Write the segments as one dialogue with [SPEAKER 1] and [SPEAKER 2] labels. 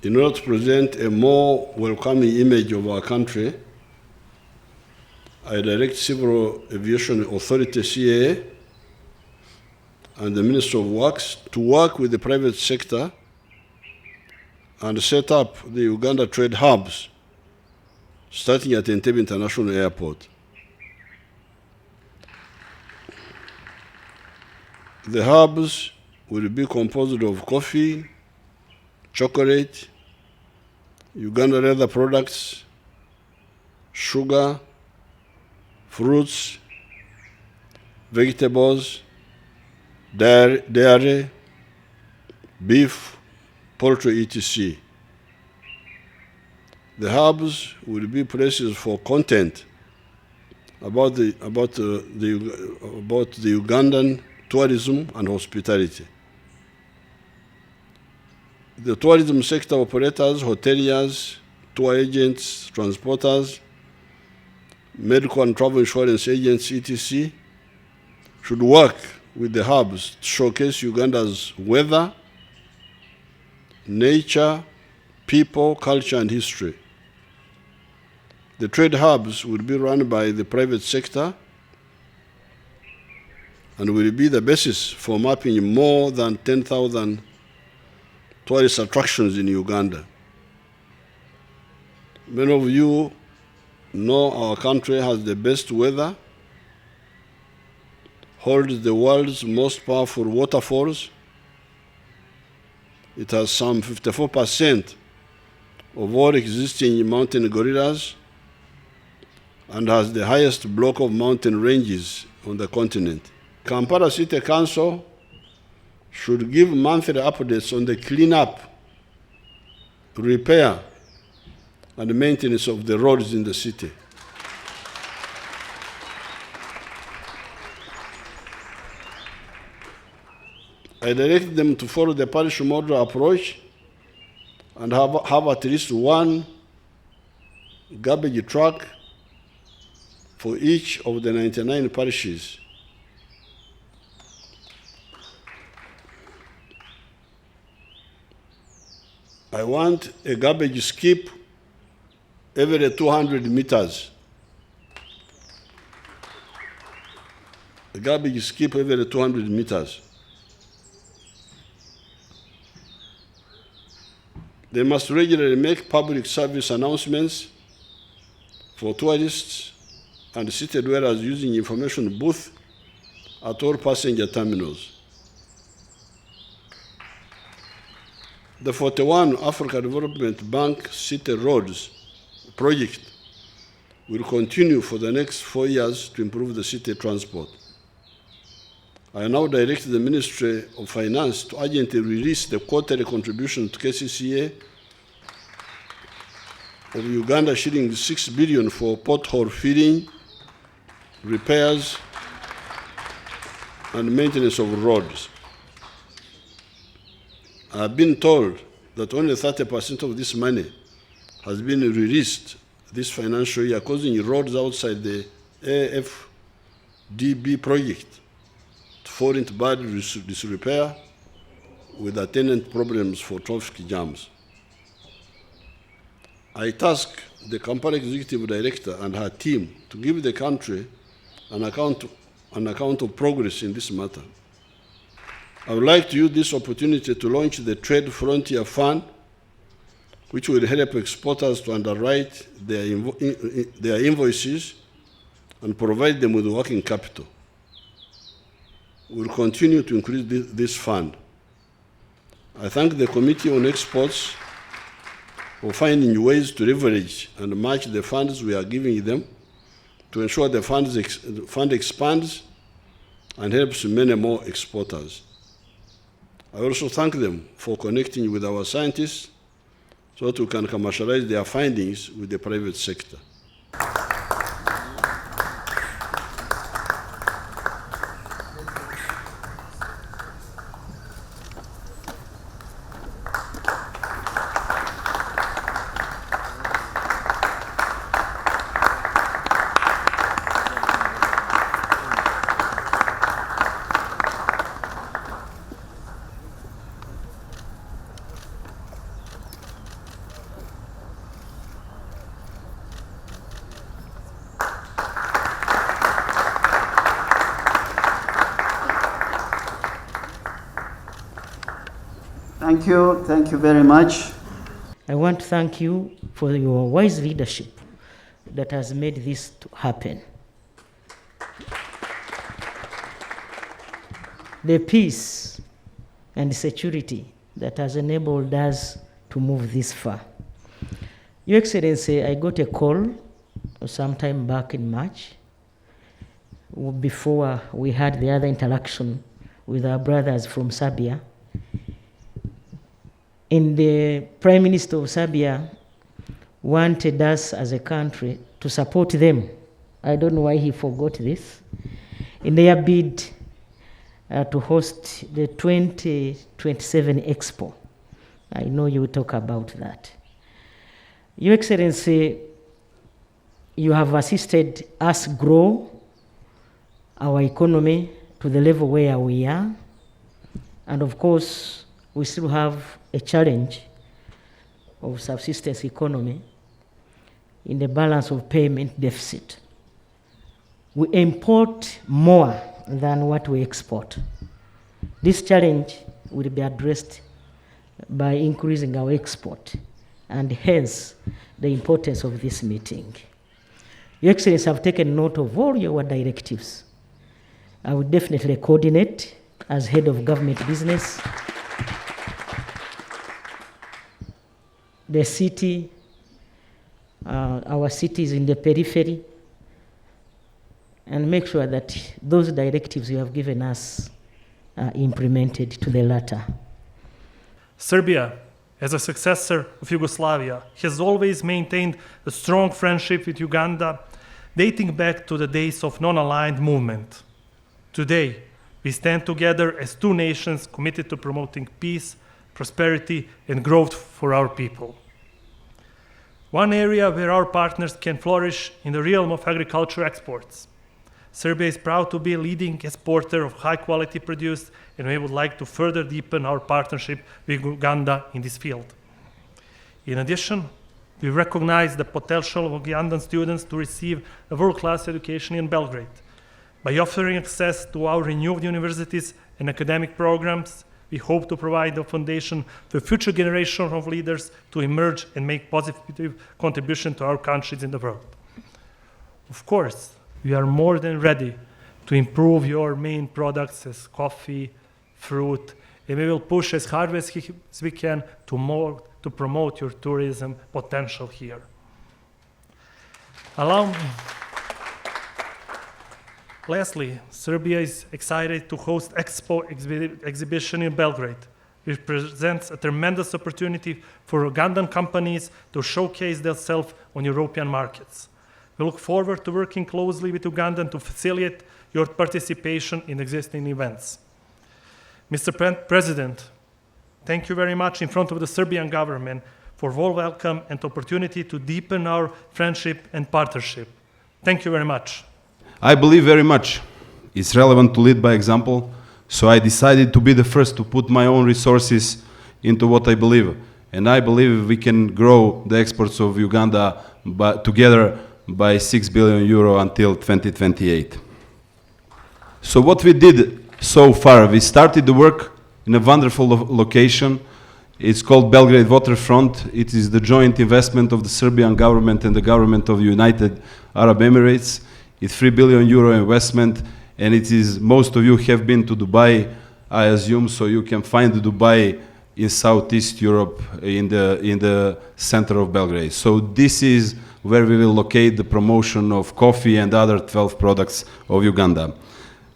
[SPEAKER 1] In order to present a more welcoming image of our country, I direct Civil Aviation Authority, CAA, and the Minister of Works to work with the private sector and set up the Uganda trade hubs, starting at Entebbe International Airport. The hubs will be composed of coffee, chocolate, Uganda leather products, sugar, fruits, vegetables, dairy, beef, poultry, etc. The hubs will be places for content about the Ugandan tourism and hospitality. The tourism sector operators, hoteliers, tour agents, transporters, medical and travel insurance agents, etc., should work with the hubs to showcase Uganda's weather, nature, people, culture, and history. The trade hubs will be run by the private sector and will be the basis for mapping more than 10,000 tourist attractions in Uganda. Many of you know our country has the best weather, holds the world's most powerful waterfalls. It has some 54% of all existing mountain gorillas and has the highest block of mountain ranges on the continent. Kampala City Council should give monthly updates on the cleanup, repair, and maintenance of the roads in the city. I direct them to follow the parish model approach and have at least one garbage truck for each of the 99 parishes. I want a garbage skip every 200 meters. A garbage skip every 200 meters. They must regularly make public service announcements for tourists and city dwellers using information booth at all passenger terminals. The 41 Africa Development Bank City Roads project will continue for the next 4 years to improve the city transport. I now direct the Ministry of Finance to urgently release the quarterly contribution to KCCA of Uganda shilling 6 billion for pothole filling, repairs, and maintenance of roads. I have been told that only 30% of this money has been released this financial year, causing roads outside the AFDB project to fall into bad disrepair with attendant problems for traffic jams. I task the Kampala Executive Director and her team to give the country an account of progress in this matter. I would like to use this opportunity to launch the Trade Frontier Fund, which will help exporters to underwrite their invoices and provide them with working capital. We will continue to increase this fund. I thank the Committee on Exports for finding ways to leverage and match the funds we are giving them to ensure the fund expands and helps many more exporters. I also thank them for connecting with our scientists so that we can commercialize their findings with the private sector.
[SPEAKER 2] Thank you very much.
[SPEAKER 3] I want to thank you for your wise leadership that has made this to happen. The peace and security that has enabled us to move this far. Your Excellency, I got a call sometime back in March, before we had the other interaction with our brothers from Serbia. And the Prime Minister of Serbia wanted us as a country to support them. I don't know why he forgot this. In their bid to host the 2027 Expo. I know you will talk about that. Your Excellency, you have assisted us grow our economy to the level where we are. And of course, we still have a challenge of subsistence economy in the balance of payment deficit. We import more than what we export. This challenge will be addressed by increasing our export, and hence the importance of this meeting. Your Excellency, I've taken note of all your directives. I will definitely coordinate as head of government business. The city, our cities in the periphery, and make sure that those directives you have given us are implemented to the latter.
[SPEAKER 4] Serbia, as a successor of Yugoslavia, has always maintained a strong friendship with Uganda, dating back to the days of non-aligned movement. Today, we stand together as two nations committed to promoting peace, prosperity, and growth for our people. One area where our partners can flourish in the realm of agriculture exports. Serbia is proud to be a leading exporter of high-quality produce, and we would like to further deepen our partnership with Uganda in this field. In addition, we recognize the potential of Ugandan students to receive a world-class education in Belgrade. By offering access to our renewed universities and academic programs, we hope to provide a foundation for future generations of leaders to emerge and make positive contribution to our countries in the world. Of course, we are more than ready to improve your main products as coffee, fruit, and we will push as hard as we can to promote your tourism potential here. Lastly, Serbia is excited to host Expo exhibition in Belgrade, which presents a tremendous opportunity for Ugandan companies to showcase themselves on European markets. We look forward to working closely with Uganda to facilitate your participation in existing events. Mr. President, thank you very much in front of the Serbian government for warm welcome and opportunity to deepen our friendship and partnership. Thank you very much.
[SPEAKER 5] I believe very much it's relevant to lead by example, so I decided to be the first to put my own resources into what I believe. And I believe we can grow the exports of Uganda together by 6 billion euro until 2028. So what we did so far, we started the work in a wonderful location. It's called Belgrade Waterfront. It is the joint investment of the Serbian government and the government of the United Arab Emirates. It's 3 billion euro investment, and it is, most of you have been to Dubai, I assume, so you can find Dubai in Southeast Europe, in the center of Belgrade. So this is where we will locate the promotion of coffee and other 12 products of Uganda.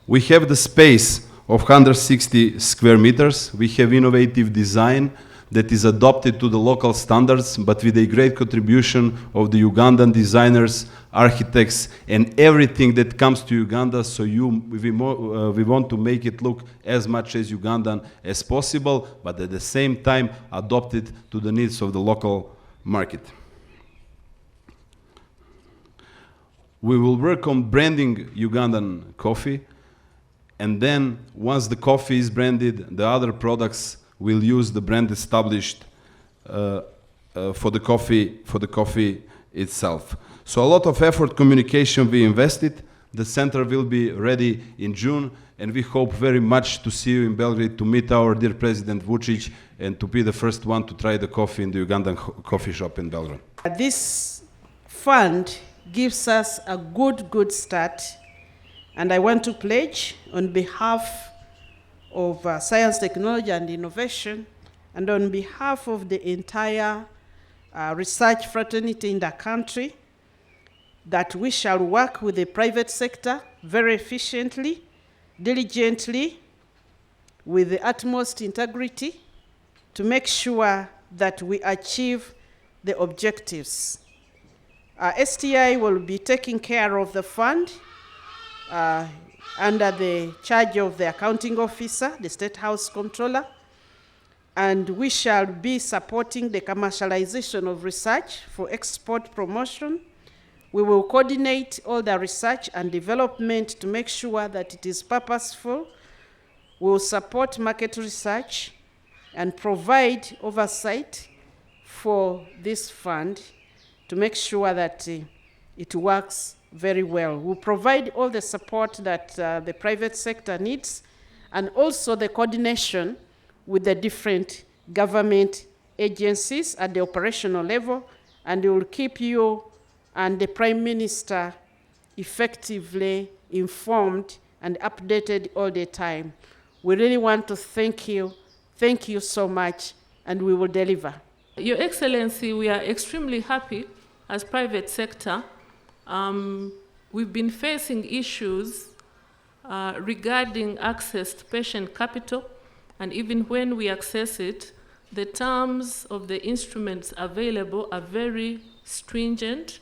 [SPEAKER 5] We have the space of 160 square meters. We have innovative design that is adopted to the local standards, but with a great contribution of the Ugandan designers, architects, and everything that comes to Uganda, so we want to make it look as much as Ugandan as possible, but at the same time adopted to the needs of the local market. We will work on branding Ugandan coffee, and then once the coffee is branded, the other products will use the brand established for the coffee itself. So a lot of effort, communication we invested. The center will be ready in June, and we hope very much to see you in Belgrade to meet our dear President Vucic and to be the first one to try the coffee in the Ugandan coffee shop in Belgrade.
[SPEAKER 6] This fund gives us a good start, and I want to pledge on behalf of Science, Technology and Innovation and on behalf of the entire research fraternity in the country that we shall work with the private sector very efficiently, diligently, with the utmost integrity to make sure that we achieve the objectives. STI will be taking care of the fund under the charge of the accounting officer, the State House Controller, and we shall be supporting the commercialization of research for export promotion. We will coordinate all the research and development to make sure that it is purposeful. We will support market research and provide oversight for this fund to make sure that it works very well. We'll provide all the support that the private sector needs, and also the coordination with the different government agencies at the operational level, and we will keep you and the Prime Minister effectively informed and updated all the time. We really want to thank you. Thank you so much, and we will deliver.
[SPEAKER 7] Your Excellency, we are extremely happy as private sector. We've been facing issues regarding access to patient capital, and even when we access it, the terms of the instruments available are very stringent.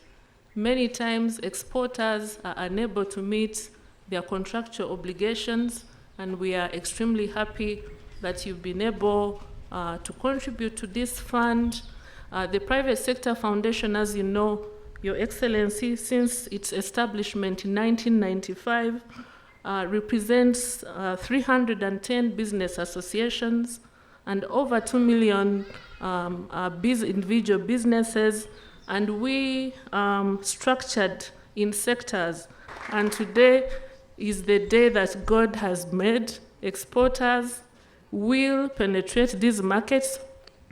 [SPEAKER 7] Many times exporters are unable to meet their contractual obligations, and we are extremely happy that you've been able to contribute to this fund. The Private Sector Foundation, as you know, Your Excellency, since its establishment in 1995, represents 310 business associations and over 2 million individual businesses, and we structured in sectors. And today is the day that God has made. Exporters will penetrate these markets.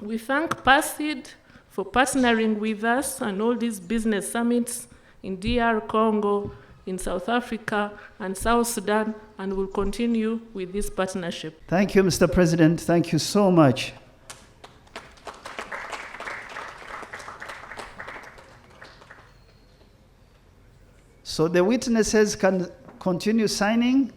[SPEAKER 7] We thank PASID for partnering with us and all these business summits in DR Congo, in South Africa and South Sudan, and will continue with this partnership.
[SPEAKER 2] Thank you, Mr. President. Thank you so much. So the witnesses can continue signing.